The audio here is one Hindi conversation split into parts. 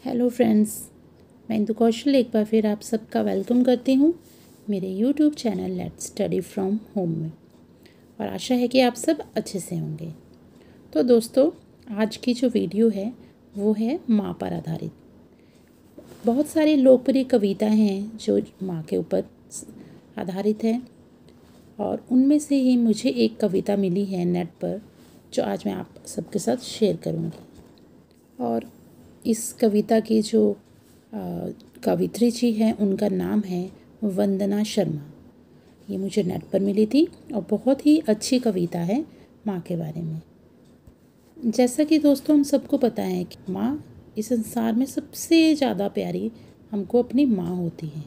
हेलो फ्रेंड्स, मैं इंदु कौशल एक बार फिर आप सबका वेलकम करती हूँ मेरे YouTube channel let's study from home में। और आशा है कि आप सब अच्छे से होंगे। तो दोस्तों, आज की जो वीडियो है वो है माँ पर आधारित। बहुत सारी लोकप्रिय कविताएं हैं जो माँ के ऊपर आधारित हैं, और उनमें से ही मुझे एक कविता मिली है नेट पर जो आज मैं आप सबके साथ शेयर करूँगी। और इस कविता की जो कवित्री जी हैं उनका नाम है वंदना शर्मा। ये मुझे नेट पर मिली थी और बहुत ही अच्छी कविता है माँ के बारे में। जैसा कि दोस्तों हम सबको पता है कि माँ इस संसार में सबसे ज़्यादा प्यारी हमको अपनी माँ होती है।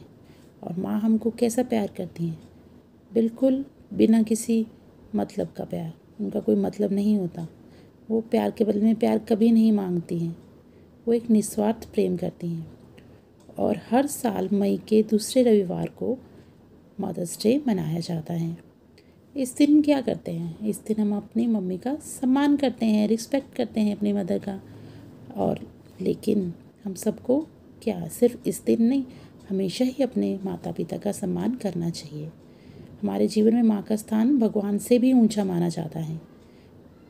और माँ हमको कैसा प्यार करती हैं? बिल्कुल बिना किसी मतलब का प्यार। उनका कोई मतलब नहीं होता। वो प्यार के बदले में प्यार कभी नहीं मांगती हैं। वो एक निस्वार्थ प्रेम करती हैं। और हर साल मई के दूसरे रविवार को मदर्स डे मनाया जाता है। इस दिन क्या करते हैं? इस दिन हम अपनी मम्मी का सम्मान करते हैं, रिस्पेक्ट करते हैं अपनी मदर का। और लेकिन हम सबको क्या सिर्फ इस दिन नहीं, हमेशा ही अपने माता पिता का सम्मान करना चाहिए। हमारे जीवन में माँ का स्थान भगवान से भी ऊंचा माना जाता है।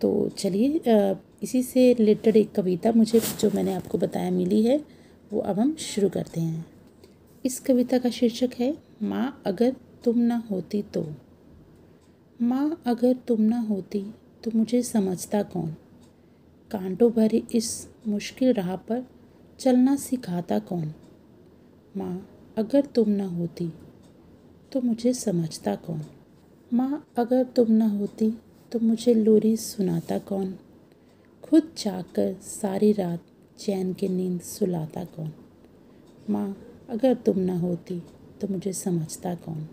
तो चलिए इसी से रिलेटेड एक कविता मुझे जो मैंने आपको बताया मिली है, वो अब हम शुरू करते हैं। इस कविता का शीर्षक है माँ अगर तुम ना होती तो। माँ अगर तुम ना होती तो मुझे समझता कौन? कांटों भरी इस मुश्किल राह पर चलना सिखाता कौन? माँ अगर तुम ना होती तो मुझे समझता कौन? माँ अगर तुम ना होती तो मुझे लोरी सुनाता कौन? खुद जाकर सारी रात चैन की नींद सुलाता कौन? माँ अगर तुम ना होती तो मुझे समझता कौन?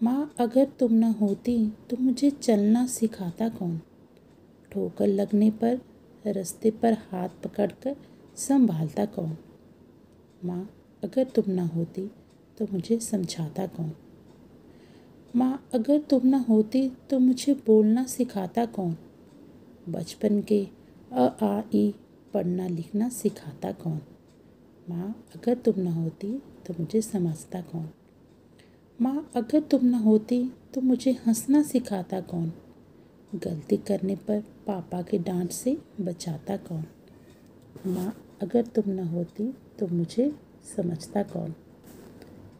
माँ अगर तुम ना होती तो मुझे चलना सिखाता कौन? ठोकर लगने पर रास्ते पर हाथ पकड़कर संभालता कौन? माँ अगर तुम ना होती तो मुझे समझाता कौन? माँ अगर तुम ना होती तो मुझे बोलना सिखाता कौन? बचपन के अ आ ई पढ़ना लिखना सिखाता कौन? माँ अगर तुम ना होती तो मुझे समझता कौन? माँ अगर तुम ना होती तो मुझे हंसना सिखाता कौन? गलती करने पर पापा के डांट से बचाता कौन? माँ अगर तुम ना होती तो मुझे समझता कौन?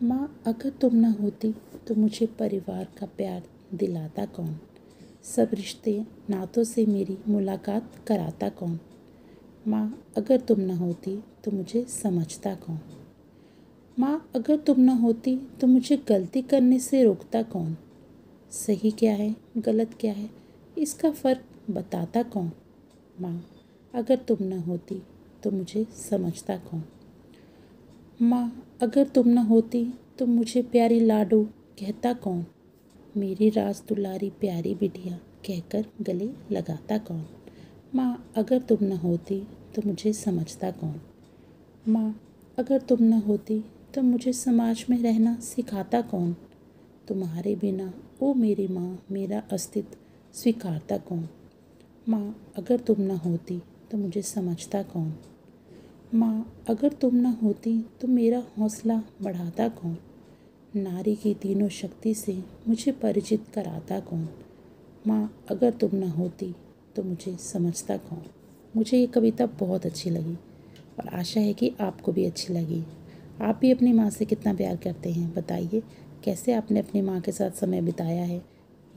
माँ अगर तुम ना होती तो मुझे परिवार का प्यार दिलाता कौन? सब रिश्ते नातों से मेरी मुलाकात कराता कौन? माँ अगर तुम ना होती तो मुझे समझता कौन? माँ अगर तुम ना होती तो मुझे गलती करने से रोकता कौन? सही क्या है गलत क्या है इसका फ़र्क बताता कौन? माँ अगर तुम ना होती तो मुझे समझता कौन? माँ अगर तुम ना होती तो मुझे प्यारी लाडो कहता कौन? मेरी राज दुलारी प्यारी बिटिया कहकर गले लगाता कौन? माँ अगर तुम न होती तो मुझे समझता कौन? माँ अगर तुम न होती तो मुझे समाज में रहना सिखाता कौन? तुम्हारे बिना ओ मेरी माँ मेरा अस्तित्व स्वीकारता कौन? माँ अगर तुम न होती तो मुझे समझता कौन? माँ अगर तुम न होती तो मेरा हौसला बढ़ाता कौन? नारी की तीनों शक्ति से मुझे परिचित कराता कौन? माँ अगर तुम न होती तो मुझे समझता कौन? मुझे ये कविता बहुत अच्छी लगी और आशा है कि आपको भी अच्छी लगी। आप भी अपनी माँ से कितना प्यार करते हैं बताइए। कैसे आपने अपनी माँ के साथ समय बिताया है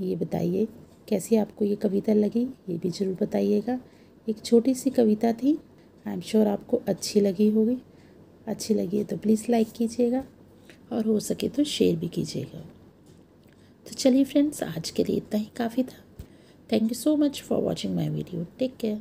ये बताइए। कैसी आपको ये कविता लगी ये भी ज़रूर बताइएगा। एक छोटी सी कविता थी, आई एम श्योर आपको अच्छी लगी होगी। अच्छी लगी है तो प्लीज़ लाइक कीजिएगा और हो सके तो शेयर भी कीजिएगा। तो चलिए फ्रेंड्स, आज के लिए इतना ही काफ़ी था। Thank you so much for watching my video. Take care.